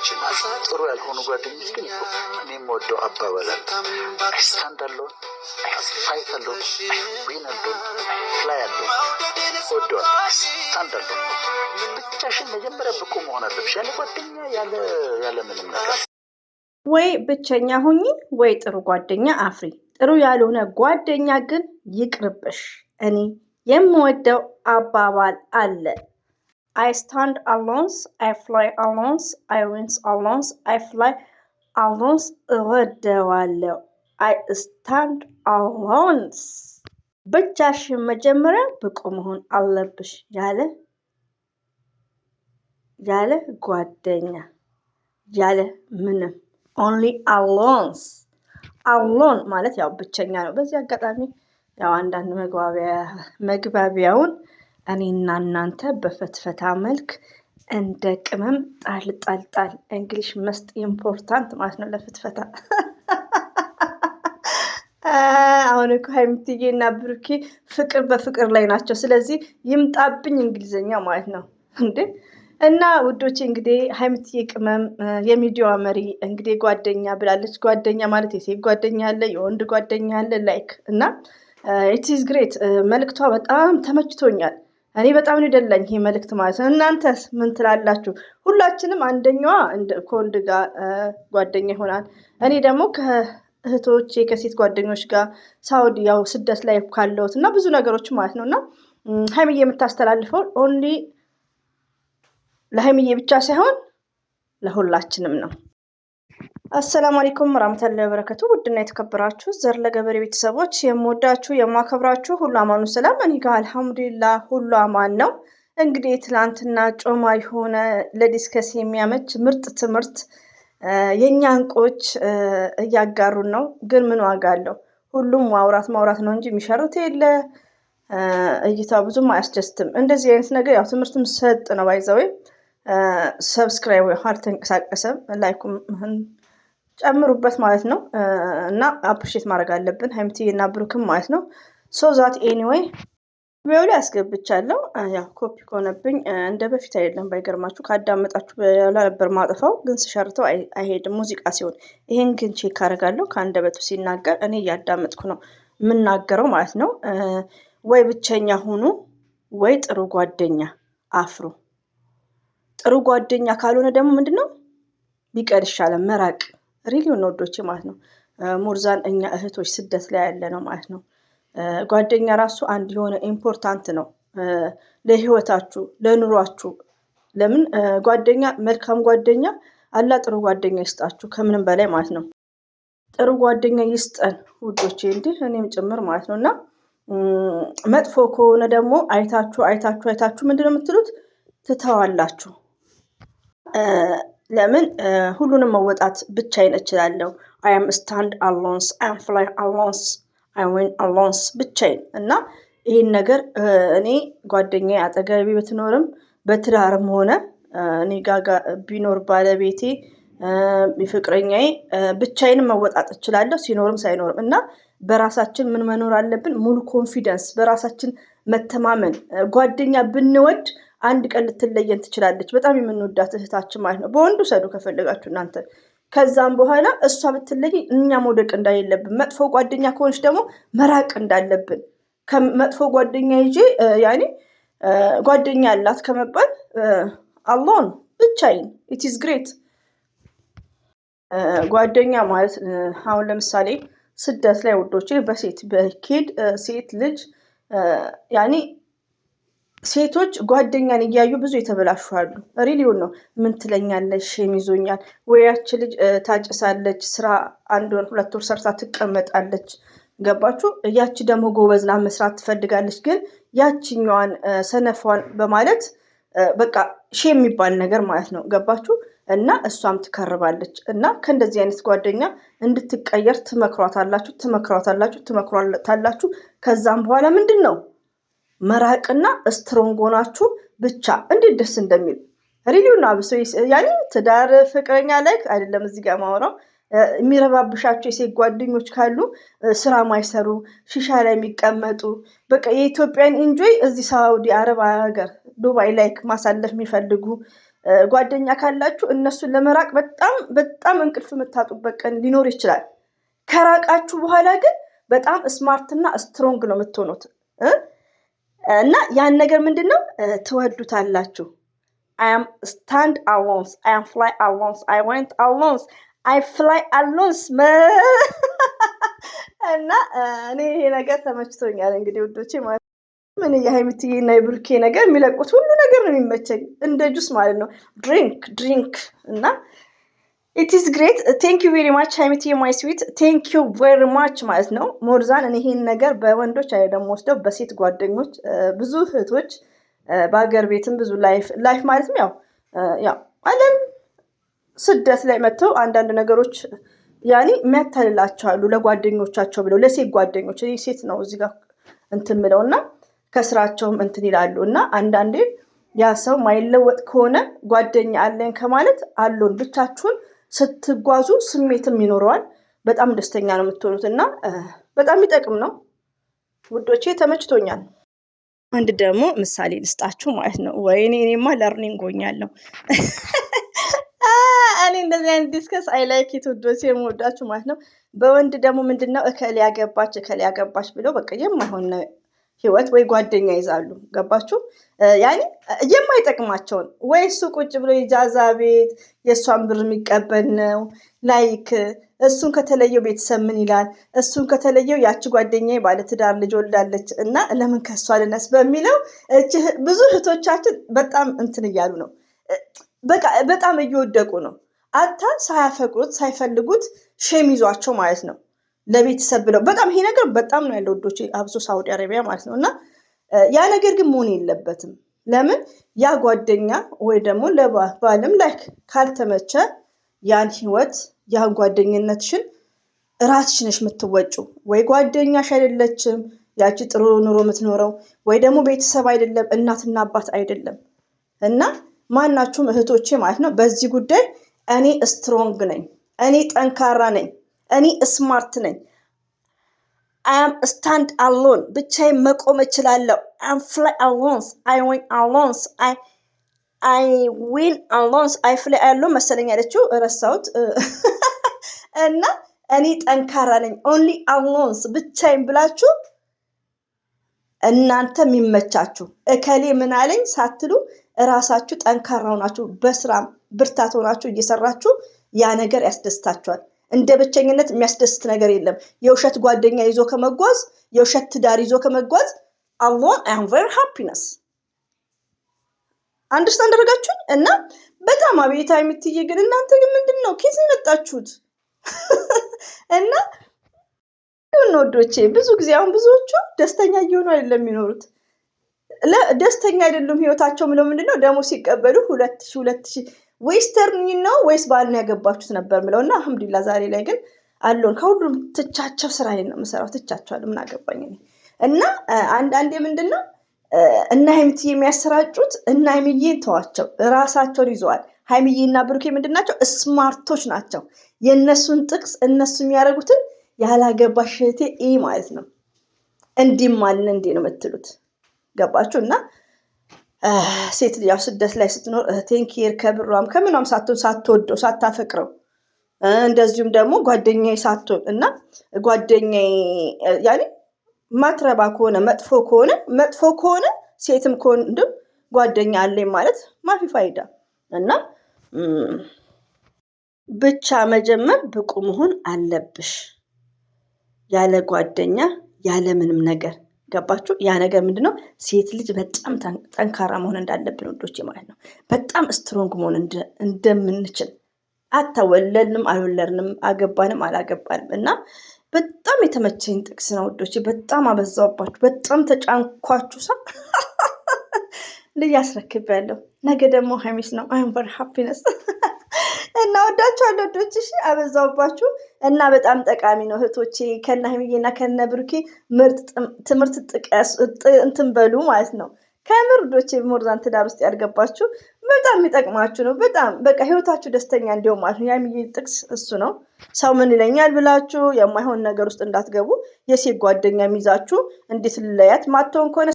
ጓደኞቻችን ጥሩ ያልሆኑ ጓደኞች ግን እኔ የምወደው አባባል አለ። አይ ስታንድ አሎን፣ አይ ፋይት አሎን፣ አይ ዊን አሎን፣ ፍላይ አሎን። ወደዋል ስታንድ አሎን። ብቻሽን መጀመሪያ ብቁ መሆን አለብሽ፣ ያለ ጓደኛ ያለ ምንም ነገር። ወይ ብቸኛ ሁኚ ወይ ጥሩ ጓደኛ አፍሪ። ጥሩ ያልሆነ ጓደኛ ግን ይቅርብሽ። እኔ የምወደው አባባል አለ። I stand alone, I fly alone, I win alone, I fly alone እወደዋለሁ። I stand alone። ብቻሽን መጀመሪያ ብቁ መሆን አለብሽ ያለ ጓደኛ ያለ ምንም only alone። alone ማለት ያው ብቸኛ ነው። በዚህ አጋጣሚ ያው አንዳንድ መግባቢያውን እኔና እናንተ በፈትፈታ መልክ እንደ ቅመም ጣል እንግሊሽ መስጥ ኢምፖርታንት ማለት ነው ለፍትፈታ። አሁን እኮ ሀይሚትዬ እና ብሩኬ ፍቅር በፍቅር ላይ ናቸው። ስለዚህ ይምጣብኝ እንግሊዘኛ ማለት ነው እንዴ። እና ውዶቼ እንግዲህ ሀይሚትዬ ቅመም የሚዲያዋ መሪ እንግዲህ ጓደኛ ብላለች። ጓደኛ ማለት የሴት ጓደኛ አለ፣ የወንድ ጓደኛ አለ። ላይክ እና ኢትስ ግሬት መልክቷ በጣም ተመችቶኛል። እኔ በጣም ነው ደላኝ ይሄ መልክት ማለት ነው። እናንተስ ምን ትላላችሁ? ሁላችንም አንደኛዋ ከወንድ ጋር ጓደኛ ይሆናል። እኔ ደግሞ ከእህቶቼ ከሴት ጓደኞች ጋር ሳውዲ ያው ስደት ላይ ካለሁት እና ብዙ ነገሮች ማለት ነው። እና ሀይሚዬ የምታስተላልፈው ኦንሊ ለሀይሚዬ ብቻ ሳይሆን ለሁላችንም ነው። አሰላሙ አለይኩም ወራህመቱላሂ ወበረካቱ። ውድና የተከበራችሁ ዘር ለገበሬ ቤተሰቦች የምወዳችሁ የማከብራችሁ ሁሉ አማኑ ሰላም፣ እኔ ጋር አልሐምዱሊላህ ሁሉ አማን ነው። እንግዲህ ትላንትና ጮማ የሆነ ለዲስከስ የሚያመች ምርጥ ትምህርት የኛ እንቆች እያጋሩን ነው። ግን ምን ዋጋ አለው? ሁሉም ማውራት ነው እንጂ የሚሸርት የለ እይታ ብዙም አያስደስትም። እንደዚህ አይነት ነገር ያው ትምህርትም ሰጥ ነው ባይዘው ሰብስክራይብ አልተንቀሳቀሰም፣ ላይኩም ጨምሩበት ማለት ነው። እና አፕሪሼት ማድረግ አለብን ሀይሚትዬ እና ብሩክም ማለት ነው። ሶ ዛት ኤኒዌይ ቪዲዮ ላይ አስገብቻለሁ። ያው ኮፒ ከሆነብኝ እንደ በፊት አይደለም። ባይገርማችሁ ካዳመጣችሁ በኋላ ነበር ማጥፋው፣ ግን ስሸርተው አይሄድም ሙዚቃ ሲሆን። ይሄን ግን ቼክ አደርጋለሁ ከአንደበቱ ሲናገር እኔ እያዳመጥኩ ነው የምናገረው ማለት ነው። ወይ ብቸኛ ሁኑ ወይ ጥሩ ጓደኛ አፍሩ። ጥሩ ጓደኛ ካልሆነ ደግሞ ምንድነው ቢቀር ይሻላል መራቅ። ሪሊውን ወዶቼ ማለት ነው። ሙርዛን እኛ እህቶች ስደት ላይ ያለ ነው ማለት ነው። ጓደኛ ራሱ አንድ የሆነ ኢምፖርታንት ነው ለህይወታችሁ፣ ለኑሯችሁ። ለምን ጓደኛ መልካም ጓደኛ አላ ጥሩ ጓደኛ ይስጣችሁ ከምንም በላይ ማለት ነው። ጥሩ ጓደኛ ይስጠን ውዶቼ፣ እንዲህ እኔም ጭምር ማለት ነው። እና መጥፎ ከሆነ ደግሞ አይታችሁ ምንድነው የምትሉት? ትተዋላችሁ። ለምን ሁሉንም መወጣት ብቻዬን እችላለሁ። አይ አም ስታንድ አሎንስ፣ አይ አም ፍላይ አሎንስ፣ አይ ዊን አሎንስ ብቻዬን። እና ይህን ነገር እኔ ጓደኛዬ አጠገቤ ብትኖርም በትዳርም ሆነ እኔ ጋጋ ቢኖር ባለቤቴ ፍቅረኛዬ ብቻዬንም መወጣት እችላለሁ ሲኖርም ሳይኖርም። እና በራሳችን ምን መኖር አለብን? ሙሉ ኮንፊደንስ፣ በራሳችን መተማመን። ጓደኛ ብንወድ አንድ ቀን ልትለየን ትችላለች። በጣም የምንወዳት እህታችን ማለት ነው። በወንዱ ሰዱ ከፈለጋችሁ እናንተ። ከዛም በኋላ እሷ ብትለይ እኛ መውደቅ እንዳሌለብን፣ መጥፎ ጓደኛ ከሆነች ደግሞ መራቅ እንዳለብን። ከመጥፎ ጓደኛ ይዤ ያኔ ጓደኛ ያላት ከመባል አሎን ብቻዬን ኢትስ ግሬት። ጓደኛ ማለት አሁን ለምሳሌ ስደት ላይ ውዶቼ በኬድ ሴት ልጅ ያኔ ሴቶች ጓደኛን እያዩ ብዙ የተበላሹ አሉ። ሪሊውን ነው። ምን ትለኛለሽ? የሚዞኛል ወይ ያች ልጅ ታጭሳለች፣ ስራ 1 ወር 2 ወር ሰርታ ትቀመጣለች። ገባችሁ? ያቺ ደግሞ ጎበዝና መስራት ትፈልጋለች። ግን ያቺኛዋን ሰነፏን በማለት በቃ የሚባል ነገር ማለት ነው። ገባችሁ? እና እሷም ትከርባለች። እና ከእንደዚህ አይነት ጓደኛ እንድትቀየር ትመክሯታላችሁ። ከዛም በኋላ ምንድን ነው መራቅና ስትሮንግ ሆናችሁ ብቻ እንዴት ደስ እንደሚል ሪሊውና አብሶ ያኔ ትዳር ፍቅረኛ ላይ አይደለም እዚህ ጋር ማወራው። የሚረባብሻቸው የሴት ጓደኞች ካሉ ስራ ማይሰሩ ሺሻ ላይ የሚቀመጡ በቃ የኢትዮጵያን ኢንጆይ እዚህ ሳውዲ አረብ ሀገር ዱባይ ላይ ማሳለፍ የሚፈልጉ ጓደኛ ካላችሁ እነሱን ለመራቅ በጣም በጣም እንቅልፍ የምታጡበት ቀን ሊኖር ይችላል። ከራቃችሁ በኋላ ግን በጣም ስማርትና ስትሮንግ ነው የምትሆኑት እና ያን ነገር ምንድነው ትወዱታላችሁ። I am stand alone, I am fly alone, I went alone, I fly alone እና እኔ ይሄ ነገር ተመችቶኛል። እንግዲህ ውዶቼ ማለት ምን የሀይሚትዬ እና የብሩኬ ነገር የሚለቁት ሁሉ ነገር ነው የሚመቸኝ፣ እንደ ጁስ ማለት ነው። ድሪንክ እና ኢት ኢዝ ግሬት ቴንክ ዩ ቬሪ ማች ሀይሚትዬ ማይ ስዊት ቴንክ ዩ ቬሪ ማች ማለት ነው። ሞርዛን እኔ ይሄን ነገር በወንዶች አይደለም ወስደው በሴት ጓደኞች ብዙ እህቶች በሀገር ቤትም ብዙ ላይፍ ማለትም ያው አለም ስደት ላይ መጥተው አንዳንድ ነገሮች ያኔ የሚያታልላቸው አሉ ለጓደኞቻቸው ብለው ለሴት ጓደኞች ሴት ነው እዚህ ጋር እንትን ብለውና ከስራቸውም እንትን ይላሉ እና አንዳንዴ ያ ሰው ማይለወጥ ከሆነ ጓደኛ አለን ከማለት አሉን ብቻችሁን ስትጓዙ ስሜትም ይኖረዋል። በጣም ደስተኛ ነው የምትሆኑት እና በጣም ይጠቅም ነው ውዶቼ፣ ተመችቶኛል። አንድ ደግሞ ምሳሌ ልስጣችሁ ማለት ነው። ወይኔ እኔማ ለርኒንግ ሆኛለሁ። እኔ እንደዚህ አይነት ዲስከስ አይ ላይክ ኢት ውዶቼ፣ የምወዳችሁ ማለት ነው። በወንድ ደግሞ ምንድነው እከሌ ያገባች ብለው በቃ የማይሆን ህይወት ወይ ጓደኛ ይዛሉ። ገባችሁ? ያኔ የማይጠቅማቸውን ወይ እሱ ቁጭ ብሎ ኢጃዛ ቤት የእሷን ብር የሚቀበል ነው። ላይክ እሱን ከተለየው ቤተሰብ ምን ይላል? እሱን ከተለየው ያቺ ጓደኛዬ ባለትዳር ልጅ ወልዳለች እና ለምን ከሷ ልነስ በሚለው ብዙ እህቶቻችን በጣም እንትን እያሉ ነው። በቃ በጣም እየወደቁ ነው። አታ ሳያፈቅሩት ሳይፈልጉት ሼም ይዟቸው ማለት ነው ለቤተሰብ ብለው። በጣም ይሄ ነገር በጣም ነው ያለው ወዶች፣ አብሶ ሳውዲ አረቢያ ማለት ነው። እና ያ ነገር ግን መሆን የለበትም። ለምን ያ ጓደኛ ወይ ደግሞ ለባልም ላይ ካልተመቸ ያን ህይወት ያን ጓደኝነትሽን ራስሽ ነሽ የምትወጪው። ወይ ጓደኛሽ አይደለችም ያቺ ጥሩ ኑሮ የምትኖረው፣ ወይ ደግሞ ቤተሰብ አይደለም እናትና አባት አይደለም። እና ማናችሁም እህቶቼ ማለት ነው በዚህ ጉዳይ እኔ ስትሮንግ ነኝ፣ እኔ ጠንካራ ነኝ፣ እኔ ስማርት ነኝ፣ አይ አም ስታንድ አሎን ብቻዬን መቆም እችላለሁ፣ አም ፍላይ አሎንስ አይ ዊን አሎንስ አይ ዊን አሎንስ አይ ፍላይ አሎን መሰለኝ ያለችው ረሳሁት። እና እኔ ጠንካራ ነኝ ኦንሊ አሎንስ ብቻዬን ብላችሁ እናንተ የሚመቻችሁ እከሌ ምን አለኝ ሳትሉ እራሳችሁ ጠንካራ ሆናችሁ በስራም ብርታት ሆናችሁ እየሰራችሁ ያ ነገር ያስደስታችኋል። እንደ ብቸኝነት የሚያስደስት ነገር የለም። የውሸት ጓደኛ ይዞ ከመጓዝ፣ የውሸት ትዳር ይዞ ከመጓዝ alone I am very happiness አንደርስታንድ አደረጋችሁኝ? እና በጣም አቤታ የምትይ ግን እናንተ ግን ምንድነው ኬዝ የመጣችሁት? እና ወዶቼ ብዙ ጊዜ አሁን ብዙዎቹ ደስተኛ እየሆኑ አይደለም የሚኖሩት። ደስተኛ አይደሉም ህይወታቸው ምለው ምንድነው ደግሞ ሲቀበሉ 2000 ዌስተርን ነው ወይስ ባልን ያገባችሁት ነበር ምለውና አልহামዱሊላህ ዛሬ ላይ ግን አሎን ከሁሉም ትቻቸው ስራዬን ነው የምሰራው። ትቻቸዋለሁ ምን አገባኝ እኔ። እና አንዳንዴ ምንድነው እና ሀይሚዬ የሚያሰራጩት እና ሀይሚዬን ተዋቸው፣ ራሳቸውን ይዘዋል። ሀይሚዬና ብሩኬ ምንድናቸው? ስማርቶች ናቸው። የነሱን ጥቅስ እነሱ የሚያደርጉትን ያላገባሽ እህቴ ማለት ነው እንዲም አለ እንዴ ነው የምትሉት። ገባችሁ? እና ሴት ልጅ ስደት ላይ ስትኖር እህቴን ኬር ከብሯም ከምኗም ሳትወደው ሳታፈቅረው እንደዚሁም ደግሞ ጓደኛዬ ሳትሆን እና ጓደኛዬ ያኔ ማትረባ ከሆነ መጥፎ ከሆነ ሴትም ከሆነ እንደም ጓደኛ አለኝ ማለት ማፊ ፋይዳ። እና ብቻ መጀመር ብቁ መሆን አለብሽ ያለ ጓደኛ ያለ ምንም ነገር። ገባችሁ? ያ ነገር ምንድነው? ሴት ልጅ በጣም ጠንካራ መሆን እንዳለብን ወዶቼ ማለት ነው። በጣም ስትሮንግ መሆን እንደምንችል አታወለልንም አልወለድንም አገባንም አላገባንም። እና በጣም የተመቸኝ ጥቅስ ነው ወዶቼ። በጣም አበዛውባችሁ፣ በጣም ተጫንኳችሁ። ልጅ አስረክቤያለሁ። ነገ ደግሞ ሀሚስ ነው። አይ አም ቨሪ ሃፒነስ እና ወዳችኋለሁ ወዶቼ። እሺ አበዛውባችሁ እና በጣም ጠቃሚ ነው እህቶቼ። ከነ ሀይሚዬና ከነ ብሩኬ ምርጥ ትምህርት ጥቀስ እንትን በሉ ማለት ነው። ከምር ወዶቼ ሞርዛን ትዳር ውስጥ ያልገባችሁ በጣም የሚጠቅማችሁ ነው። በጣም በቃ ህይወታችሁ ደስተኛ እንዲሆን ማለት ነው። የሀይሚዬ ጥቅስ እሱ ነው። ሰው ምን ይለኛል ብላችሁ የማይሆን ነገር ውስጥ እንዳትገቡ። የሴት ጓደኛ የሚይዛችሁ እንዴት ልለያት ማትሆን ከሆነ